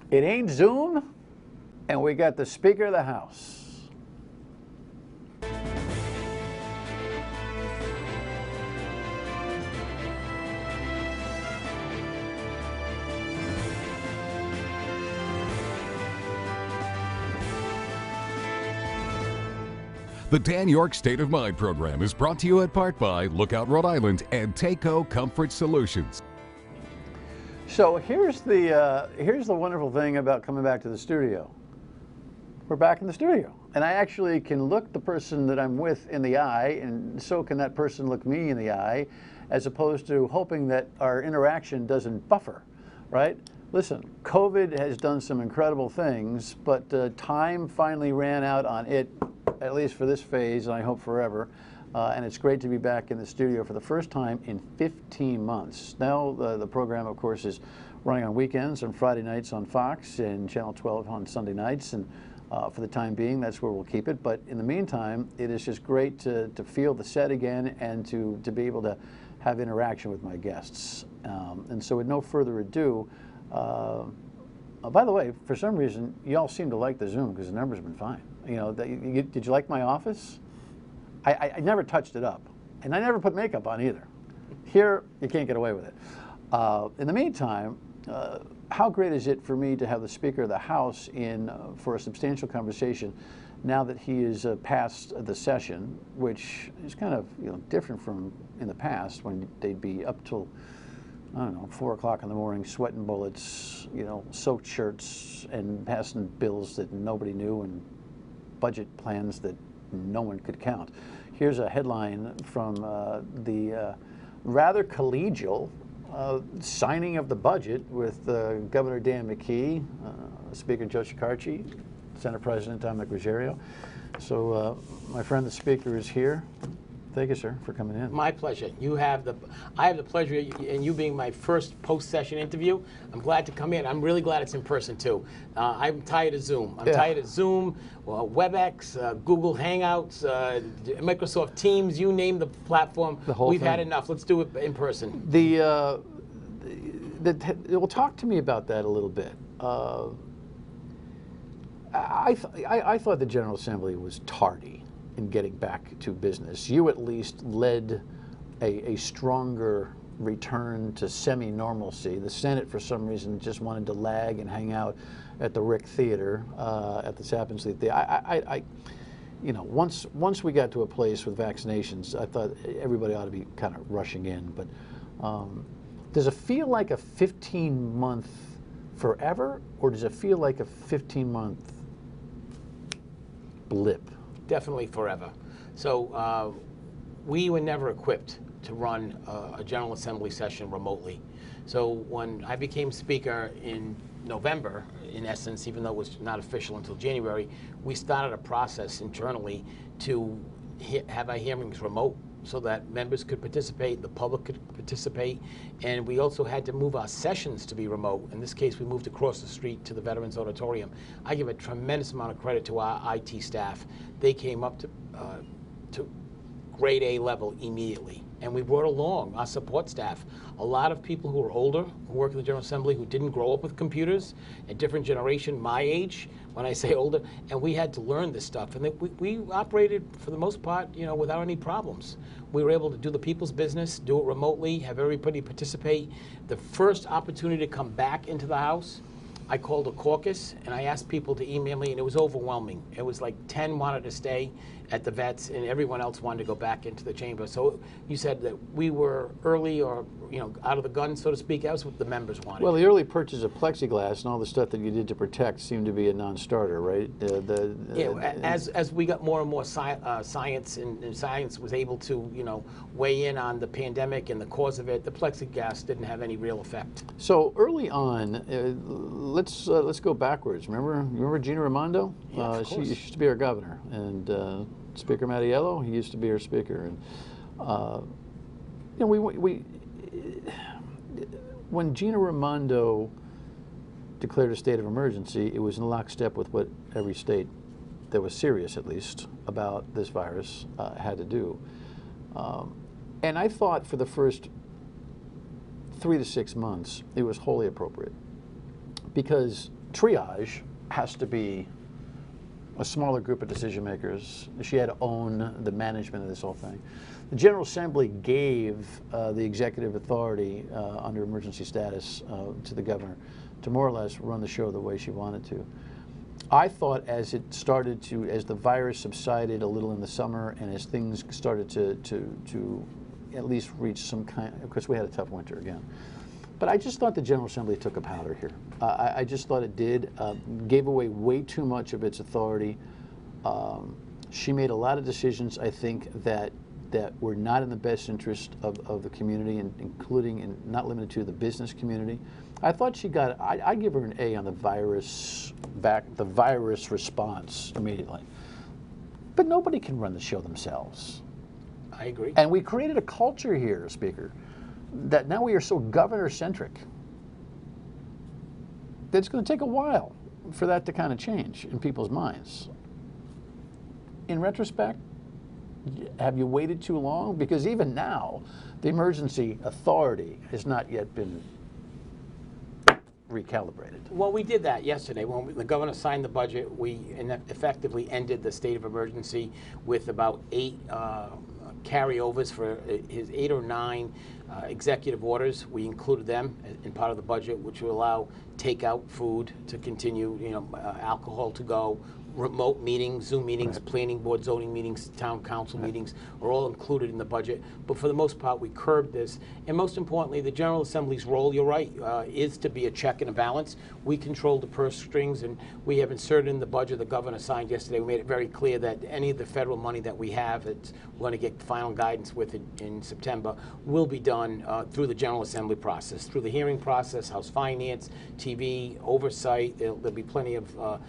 It ain't Zoom, and we got the Speaker of the House. The Dan Yorke State of Mind program is brought to you in part by Lookout Rhode Island and Takeo Comfort Solutions. So here's the wonderful thing about coming back to the studio. We're back in the studio, and I actually can look the person that I'm with in the eye, and so can that person look me in the eye, as opposed to hoping that our interaction doesn't buffer, right? Listen, COVID has done some incredible things, but time finally ran out on it, at least for this phase, and I hope forever. And it's great to be back in the studio for the first time in 15 months. Now the program, of course, is running on weekends and Friday nights on Fox and Channel 12 on Sunday nights, and for the time being, that's where we'll keep it. But in the meantime, it is just great to feel the set again and to be able to have interaction with my guests. And so with no further ado, by the way, for some reason, y'all seem to like the Zoom because the numbers have been fine. You know, did you like my office? I never touched it up, and I never put makeup on either. Here, you can't get away with it. In the meantime, how great is it for me to have the Speaker of the House in for a substantial conversation now that he is past the session, which is kind of different from in the past when they'd be up till, I don't know, 4 o'clock in the morning, sweating bullets, soaked shirts, and passing bills that nobody knew and budget plans that no one could count. Here's a headline from the rather collegial signing of the budget with Governor Dan McKee, Speaker Joe Shekarchi, Senate President Dominic Ruggiero. So my friend the Speaker is here. Thank you, sir, for coming in. My pleasure. I have the pleasure in you being my first post-session interview. I'm glad to come in. I'm really glad it's in person, too. I'm tired of Zoom. I'm tired of Zoom, WebEx, Google Hangouts, Microsoft Teams, you name the platform. The whole We've thing. had enough. Let's do it in person. Well, talk to me about that a little bit. I thought the General Assembly was tardy in getting back to business. You at least led a stronger return to semi-normalcy. The Senate, for some reason, just wanted to lag and hang out at the Rick Theater, at the Tappan Street Theater. Once we got to a place with vaccinations, I thought everybody ought to be kind of rushing in. But does it feel like a 15-month forever, or does it feel like a 15-month blip? Definitely forever. So we were never equipped to run a General Assembly session remotely. So when I became Speaker in November, in essence, even though it was not official until January, we started a process internally to have our hearings remote so that members could participate, the public could participate, and we also had to move our sessions to be remote. In this case, we moved across the street to the Veterans Auditorium. I give a tremendous amount of credit to our IT staff. They came up to grade A level immediately. And we brought along our support staff. A lot of people who are older, who work in the General Assembly, who didn't grow up with computers, a different generation, my age, when I say older, and we had to learn this stuff. And we operated, for the most part, without any problems. We were able to do the people's business, do it remotely, have everybody participate. The first opportunity to come back into the House, I called a caucus, and I asked people to email me, and it was overwhelming. It was like 10 wanted to stay at the vets, and everyone else wanted to go back into the chamber. So you said that we were early, or out of the gun, so to speak. That was what the members wanted. Well, the early purchase of plexiglass and all the stuff that you did to protect seemed to be a non-starter, right? As we got more and more science, and science was able to weigh in on the pandemic and the cause of it, the plexiglass didn't have any real effect. So early on, let's go backwards. Remember Gina Raimondo? Yeah, of course. She used to be our governor, and Speaker Mattiello, he used to be our speaker, and when Gina Raimondo declared a state of emergency, it was in lockstep with what every state that was serious, at least, about this virus had to do. And I thought for the first 3 to 6 months, it was wholly appropriate, because triage has to be a smaller group of decision makers. She had to own the management of this whole thing. The General Assembly gave the executive authority under emergency status to the governor to more or less run the show the way she wanted to. I thought as it started to, as the virus subsided a little in the summer and as things started to at least reach some kind, of course we had a tough winter again, but I just thought the General Assembly took a powder here. I just thought it did, gave away way too much of its authority. She made a lot of decisions, I think, that were not in the best interest of the community, and including and not limited to the business community. I thought she got, I give her an A on the virus response immediately. But nobody can run the show themselves. I agree. And we created a culture here, Speaker, that now we are so governor-centric that it's going to take a while for that to kind of change in people's minds. In retrospect, have you waited too long? Because even now, the emergency authority has not yet been recalibrated. Well, we did that yesterday. When the governor signed the budget, we effectively ended the state of emergency with about 8 carryovers for his 8 or 9 executive orders. We included them in part of the budget, which will allow takeout food to continue, alcohol to go, remote meetings, Zoom meetings, planning board, zoning meetings, town council meetings are all included in the budget. But for the most part, we curbed this. And most importantly, the General Assembly's role, you're right, is to be a check and a balance. We control the purse strings, and we have inserted in the budget the governor signed yesterday. We made it very clear that any of the federal money that we have, we're going to get final guidance with it in September, will be done through the General Assembly process, through the hearing process, House Finance, TV, oversight. There'll be plenty of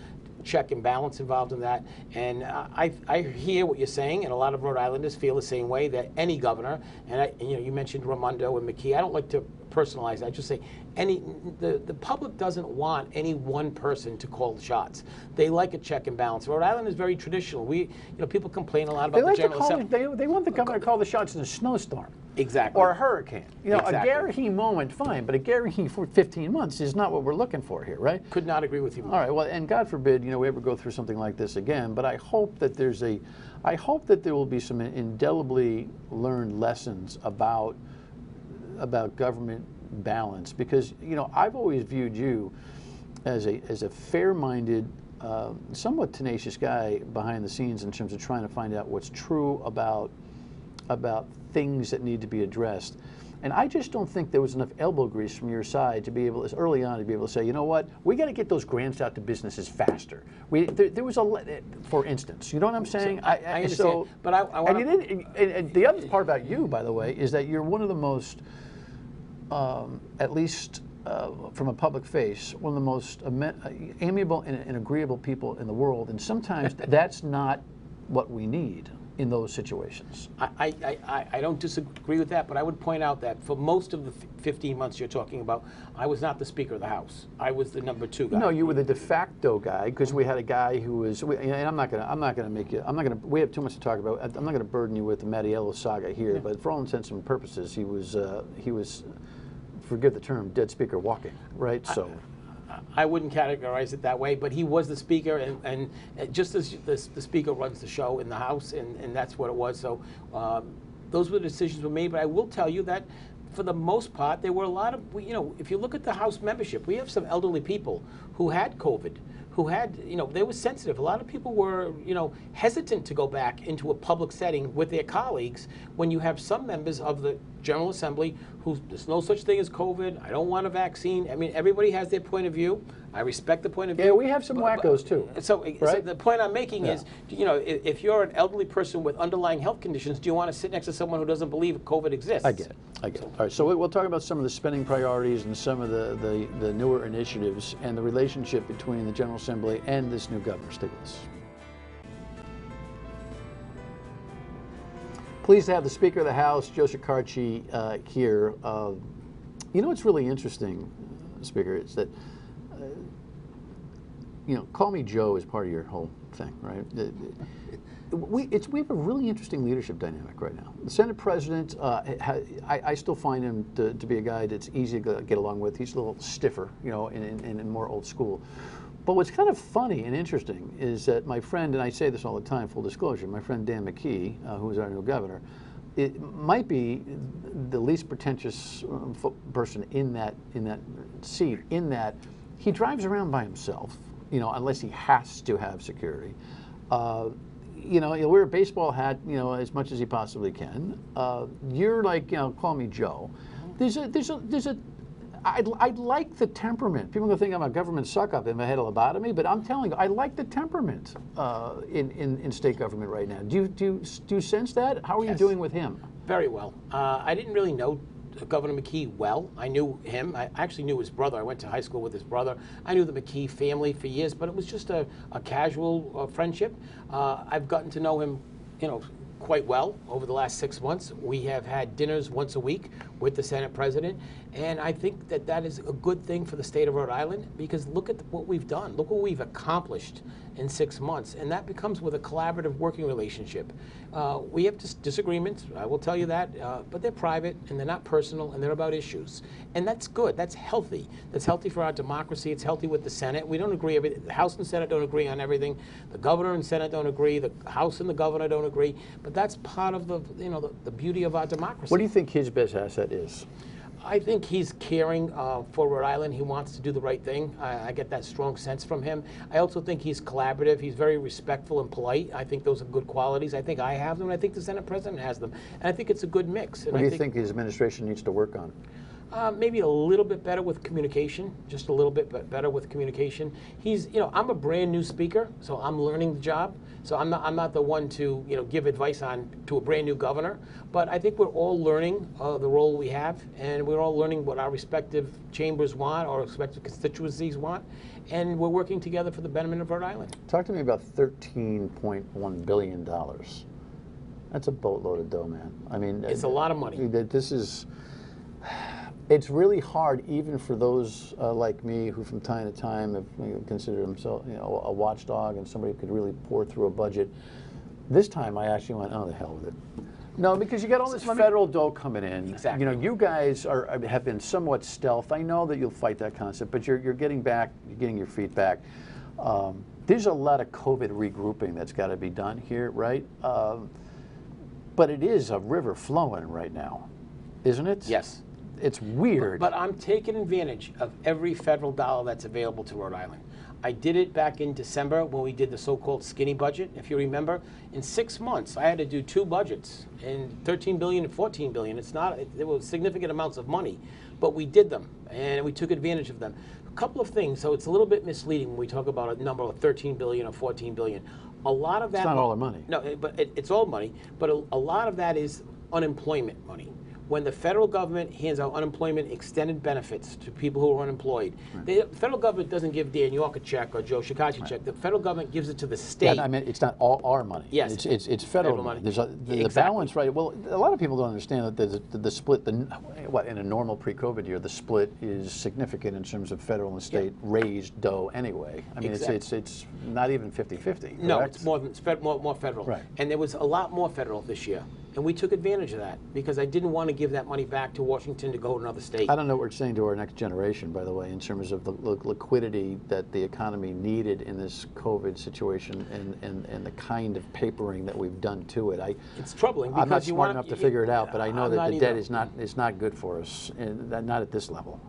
check and balance involved in that. And I hear what you're saying, and a lot of Rhode Islanders feel the same way, that any governor, and you mentioned Raimondo and McKee. I don't like to personalize. I just say the public doesn't want any one person to call the shots. They like a check and balance. Rhode Island is very traditional. People complain a lot about the General Assembly. They want the governor to call the shots in a snowstorm. Exactly. Or a hurricane. Exactly. A guarantee moment, fine, but a guarantee for 15 months is not what we're looking for here, right? Could not agree with you more. All right, well, and God forbid, we ever go through something like this again, but I hope that there will be some indelibly learned lessons about government balance, because, I've always viewed you as a fair-minded, somewhat tenacious guy behind the scenes in terms of trying to find out what's true about things that need to be addressed. And I just don't think there was enough elbow grease from your side to be able, as early on, to be able to say, you know what, we got to get those grants out to businesses faster. There was for instance, you know what I'm saying? I understand, but I want to. And the other part about you, by the way, is that you're one of the most, at least from a public face, one of the most amiable and agreeable people in the world. And sometimes that's not what we need in those situations. I don't disagree with that, but I would point out that for most of the 15 months you're talking about, I was not the Speaker of the House. I was the number 2 guy. No, you were the de facto guy, because we had a guy who was, and we have too much to talk about. I'm not gonna burden you with the Mattiello saga here, but for all intents and purposes, he was, forgive the term, dead speaker walking, right? So. I wouldn't categorize it that way, but he was the Speaker, and just as the Speaker runs the show in the House, and that's what it was. So those were the decisions were made. But I will tell you that for the most part, there were a lot of, if you look at the House membership, we have some elderly people who had COVID, who had, they were sensitive. A lot of people were, hesitant to go back into a public setting with their colleagues when you have some members of the General Assembly who, there's no such thing as COVID, I don't want a vaccine. I mean, everybody has their point of view. I respect the point of view. Yeah, we have some wackos too. So the point I'm making is, if you're an elderly person with underlying health conditions, do you want to sit next to someone who doesn't believe COVID exists? I get it. All right, so we'll talk about some of the spending priorities and some of the newer initiatives and the relationship between the General Assembly and this new governor. Stay with us. Pleased to have the Speaker of the House, Joe Shekarchi, here. What's really interesting, Speaker, is that call me Joe is part of your whole thing, right? We have a really interesting leadership dynamic right now. The Senate President, I still find him to be a guy that's easy to get along with. He's a little stiffer, and more old school. But what's kind of funny and interesting is that my friend, and I say this all the time, full disclosure, my friend Dan McKee, who is our new governor, it might be the least pretentious person in that seat, in that he drives around by himself, unless he has to have security. He'll wear a baseball hat, as much as he possibly can. You're like, call me Joe. I'd like the temperament. People are going to think I'm a government suck-up in my head lobotomy, but I'm telling you, I like the temperament in state government right now. Do you sense that? How are you doing with him? Very well. I didn't really know Governor McKee well. I knew him. I actually knew his brother. I went to high school with his brother. I knew the McKee family for years, but it was just a casual friendship. I've gotten to know him, quite well over the last 6 months. We have had dinners once a week with the Senate President, and I think that is a good thing for the state of Rhode Island, because look at what we've done. Look what we've accomplished in 6 months, and that becomes with a collaborative working relationship. We have disagreements, I will tell you that, but they're private and they're not personal and they're about issues. And that's good, that's healthy. That's healthy for our democracy, it's healthy with the Senate. We don't agree, the House and Senate don't agree on everything. The governor and Senate don't agree, the House and the governor don't agree, but that's part of the beauty of our democracy. What do you think his best asset is? I think he's caring for Rhode Island. He wants to do the right thing. I get that strong sense from him. I also think he's collaborative. He's very respectful and polite. I think those are good qualities. I think I have them, and I think the Senate President has them. And I think it's a good mix. And what do you think his administration needs to work on? Maybe a little bit better with communication, just a little bit better with communication. I'm a brand new speaker, so I'm learning the job. So I'm not the one to, give advice to a brand new governor. But I think we're all learning the role we have, and we're all learning what our respective chambers want, or respective constituencies want, and we're working together for the betterment of Rhode Island. Talk to me about $13.1 billion. That's a boatload of dough, man. I mean, it's a lot of money. It's really hard, even for those like me, who from time to time have considered himself, a watchdog and somebody who could really pour through a budget. This time, I actually went, oh, the hell with it. No, because you got all this federal dough coming in. Exactly. You guys have been somewhat stealth. I know that you'll fight that concept, but you're getting back, you're getting your feet back. There's a lot of COVID regrouping that's got to be done here, right? But it is a river flowing right now, isn't it? Yes. It's weird. But I'm taking advantage of every federal dollar that's available to Rhode Island. I did it back in December when we did the so-called skinny budget. If you remember, in 6 months, I had to do 2 budgets, and $13 billion and $14 billion. There were significant amounts of money, but we did them, and we took advantage of them. A couple of things, so it's a little bit misleading when we talk about a number of $13 billion or $14 billion. A lot of that— It's not all our money. No, but it's all money, but a lot of that is unemployment money. When the federal government hands out unemployment extended benefits to people who are unemployed, the federal government doesn't give Dan Yorke a check or Joe Shekarchi a check. The federal government gives it to the state. Yeah, I mean, it's not all our money. Yes, it's federal money. There's the balance, right? Well, a lot of people don't understand that the split. In a normal pre-COVID year, the split is significant in terms of federal and state raised dough anyway. I mean, it's not even 50-50. No, it's more federal. Right. And there was a lot more federal this year. And we took advantage of that because I didn't want to give that money back to Washington to go to another state. I don't know what we're saying to our next generation, by the way, in terms of the liquidity that the economy needed in this COVID situation and the kind of papering that we've done to it. It's troubling because I'm not smart enough to figure it out, but I know that the debt is not good for us, and not at this level.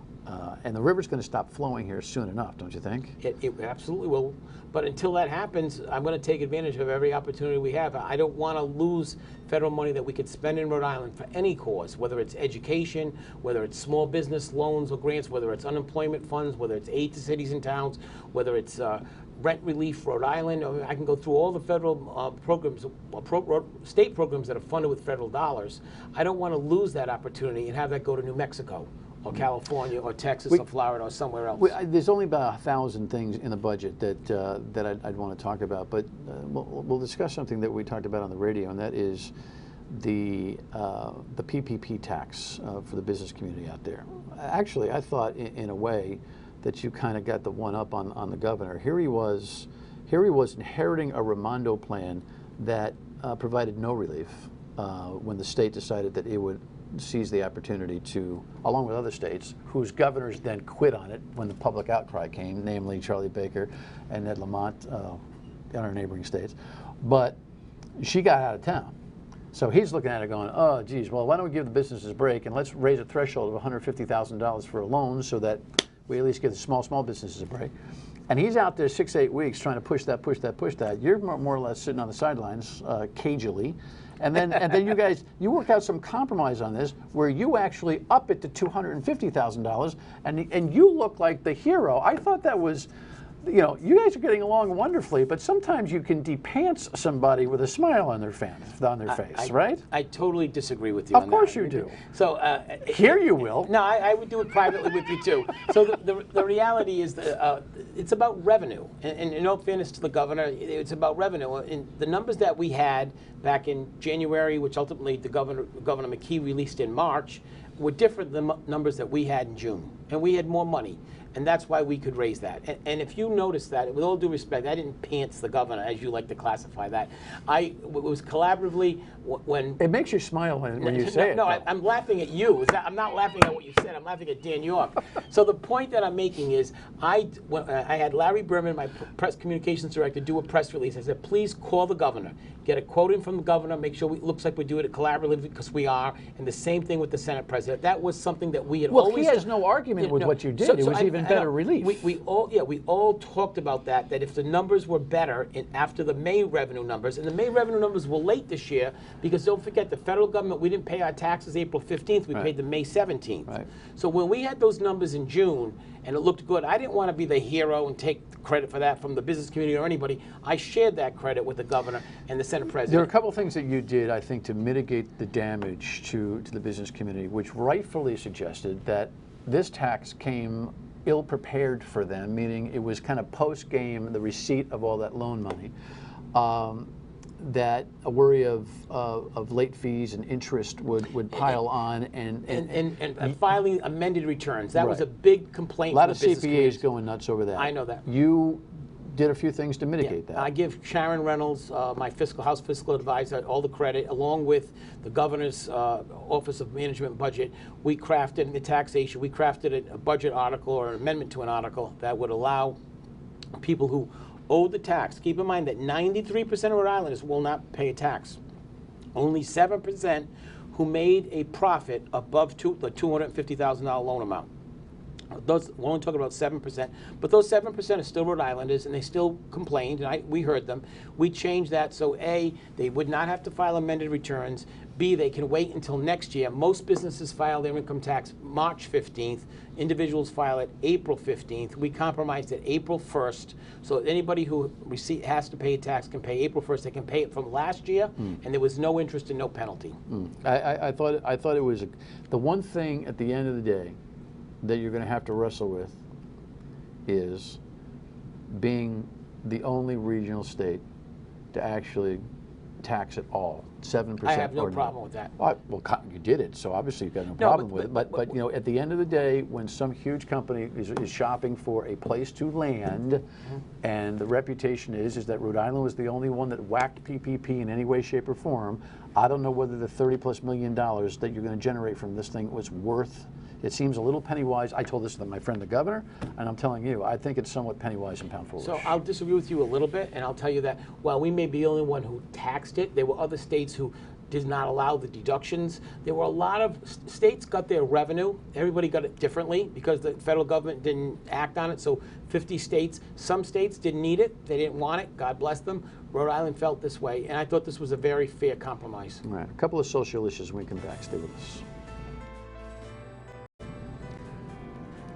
And the river's going to stop flowing here soon enough, don't you think? It absolutely will. But until that happens, I'm going to take advantage of every opportunity we have. I don't want to lose federal money that we could spend in Rhode Island for any cause, whether it's education, whether it's small business loans or grants, whether it's unemployment funds, whether it's aid to cities and towns, whether it's rent relief, Rhode Island. I can go through all the federal programs, state programs that are funded with federal dollars. I don't want to lose that opportunity and have that go to New Mexico, or California, or Texas, or Florida, or somewhere else. There's only about 1,000 things in the budget that I'd want to talk about, but we'll discuss something that we talked about on the radio, and that is the PPP tax for the business community out there. Actually, I thought in a way that you kind of got the one up on the governor. Here he was inheriting a Raimondo plan that provided no relief when the state decided that it would seize the opportunity to, along with other states, whose governors then quit on it when the public outcry came, namely Charlie Baker and Ned Lamont in our neighboring states. But she got out of town. So he's looking at it going, oh, geez, well, why don't we give the businesses a break and let's raise a threshold of $150,000 for a loan so that we at least give the small businesses a break. And he's out there 6-8 weeks trying to push that. You're more or less sitting on the sidelines cagily. And then you guys, you work out some compromise on this where you actually up it to $250,000 and you look like the hero. I thought that was, you know, you guys are getting along wonderfully, but sometimes you can de-pants somebody with a smile on their face, right? I totally disagree with you on that. Of course you do. So here you will. No, I would do it privately with you too. So the reality is that it's about revenue. And in all fairness to the governor, it's about revenue. And the numbers that we had back in January, which ultimately the Governor McKee released in March, were different than the numbers that we had in June. And we had more money. And that's why we could raise that. And if you notice that, with all due respect, I didn't pants the governor, as you like to classify that. It was collaboratively when... It makes you smile when you say it. No, I'm laughing at you. I'm not laughing at what you said. I'm laughing at Dan Yorke. So the point that I'm making is I had Larry Berman, my press communications director, do a press release. I said, please call the governor. Get a quote in from the governor, make sure it looks like we're doing it collaboratively because we are, and the same thing with the Senate president. That was something that we had always... Well, he has no argument with what you did. It was even better relief. We all talked about that if the numbers were better after the May revenue numbers, and the May revenue numbers were late this year because don't forget the federal government, we didn't pay our taxes April 15th, we paid them May 17th. Right. So when we had those numbers in June and it looked good, I didn't want to be the hero and take credit for that from the business community or anybody. I shared that credit with the governor and the Senate president. There are a couple of things that you did, I think, to mitigate the damage to the business community, which rightfully suggested that this tax came ill-prepared for them, meaning it was kind of post-game, the receipt of all that loan money, that a worry of late fees and interest would pile on, and filing amended returns. That was Right. a big complaint. A lot from of the business CPAs community. going nuts over that. I know that. You did a few things to mitigate that. I give Sharon Reynolds, my House fiscal advisor, all the credit, along with the governor's Office of Management and Budget. We crafted in the taxation. We crafted a budget article or an amendment to an article that would allow people who owe the tax. Keep in mind that 93% of Rhode Islanders will not pay a tax. Only 7% who made a profit above the $250,000 loan amount. We're only talking about 7%, but those 7% are still Rhode Islanders, and they still complained, and we heard them. We changed that so A, they would not have to file amended returns. B, they can wait until next year. Most businesses file their income tax March 15th. Individuals file it April 15th. We compromised at April 1st, so anybody who has to pay a tax can pay April 1st. They can pay it from last year, and there was no interest and no penalty. I thought it was the one thing at the end of the day that you're going to have to wrestle with is being the only regional state to actually tax it all, 7%. I have no problem with that. Well, you did it, so obviously you've got no problem with it. But you know, at the end of the day, when some huge company is shopping for a place to land, and the reputation is that Rhode Island was the only one that whacked PPP in any way, shape, or form, I don't know whether the $30+ million that you're going to generate from this thing was worth. It seems a little penny wise. I told this to my friend the governor, and I'm telling you, I think it's somewhat penny wise and pound foolish. So I'll disagree with you a little bit, and I'll tell you that while we may be the only one who taxed it, there were other states who did not allow the deductions. There were a lot of states got their revenue. Everybody got it differently because the federal government didn't act on it. So 50 states, some states didn't need it. They didn't want it. God bless them. Rhode Island felt this way, and I thought this was a very fair compromise. All right, a couple of social issues when we come back. Stay with us.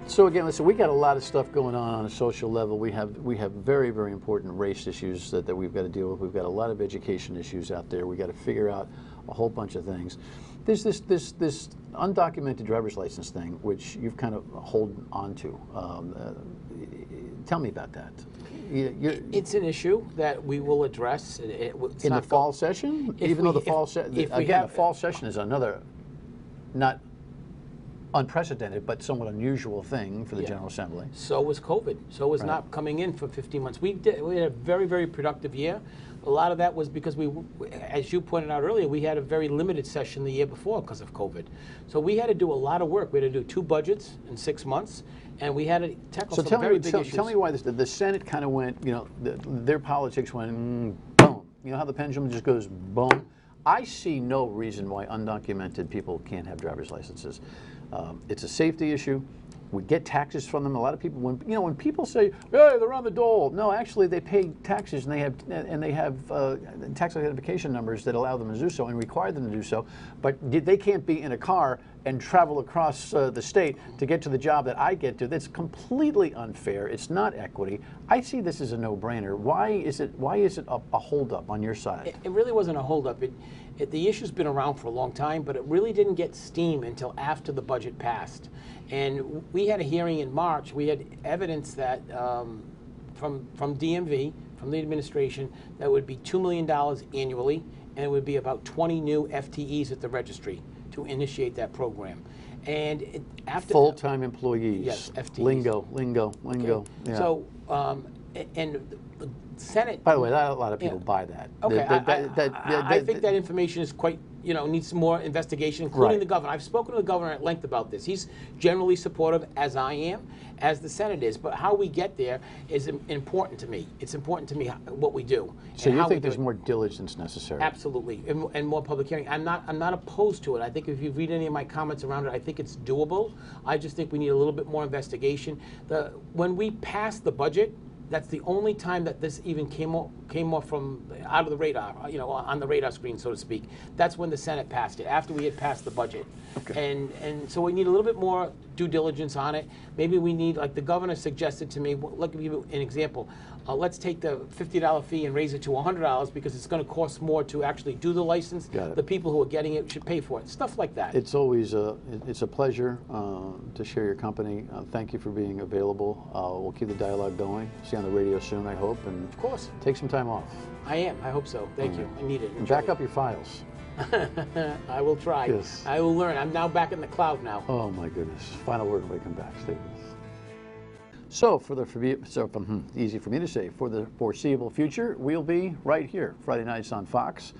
So again, listen, we got a lot of stuff going on a social level. We have very, very important race issues that we've got to deal with. We've got a lot of education issues out there. We got to figure out a whole bunch of things. There's this undocumented driver's license thing, which you've kind of holding on to. Tell me about that. It's an issue that we will address. In the fall session? Even though the fall session, again, the fall session is another, not unprecedented but somewhat unusual thing for the General Assembly. So was COVID. So was not coming in for 15 months. We had a very, very productive year. A lot of that was because as you pointed out earlier, we had a very limited session the year before because of COVID. So we had to do a lot of work. We had to do 2 budgets in 6 months, and we had to tackle some very big issues. Tell me why the Senate kind of went, you know, their politics went boom. You know how the pendulum just goes boom? I see no reason why undocumented people can't have driver's licenses. It's a safety issue. We get taxes from them. A lot of people, when people say, "Hey, they're on the dole," no, actually they pay taxes and they have tax identification numbers that allow them to do so and require them to do so. But they can't be in a car and travel across the state to get to the job that I get to. That's completely unfair. It's not equity. I see this as a no-brainer. Why is it a holdup on your side? It really wasn't a holdup. The issue's been around for a long time, but it really didn't get steam until after the budget passed. And we had a hearing in March. We had evidence that from DMV, from the administration, that would be $2 million annually, and it would be about 20 new FTEs at the registry to initiate that program. And after full-time employees. Yes, FTEs. Lingo. Okay. Yeah. So, and the Senate. By the way, a lot of people buy that. Okay, I think that information is quite, needs some more investigation, including the governor. I've spoken to the governor at length about this. He's generally supportive, as I am, as the Senate is. But how we get there is important to me. It's important to me what we do. So you think there's more diligence necessary? Absolutely, and more public hearing. I'm not opposed to it. I think if you read any of my comments around it, I think it's doable. I just think we need a little bit more investigation. When we passed the budget, that's the only time that this even came off from out of the radar, on the radar screen, so to speak. That's when the Senate passed it, after we had passed the budget. Okay. And so we need a little bit more due diligence on it. Maybe we need, like the governor suggested to me, let me give you an example. Let's take the $50 fee and raise it to $100 because it's going to cost more to actually do the license. The people who are getting it should pay for it. Stuff like that. It's always it's a pleasure to share your company. Thank you for being available. We'll keep the dialogue going. See you on the radio soon, I hope. And of course. Take some time off. I am. I hope so. Thank you. I need it. And back up your files. I will try. Yes. I will learn. I'm now back in the cloud now. Oh my goodness. Final word when we come back. Stay with us. So, easy for me to say, for the foreseeable future, we'll be right here, Friday nights on Fox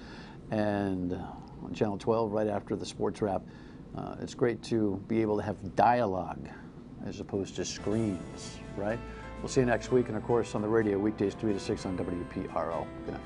and on Channel 12 right after the sports wrap. It's great to be able to have dialogue as opposed to screens, right? We'll see you next week, and of course on the radio, weekdays 3 to 6 on WPRO. Good night.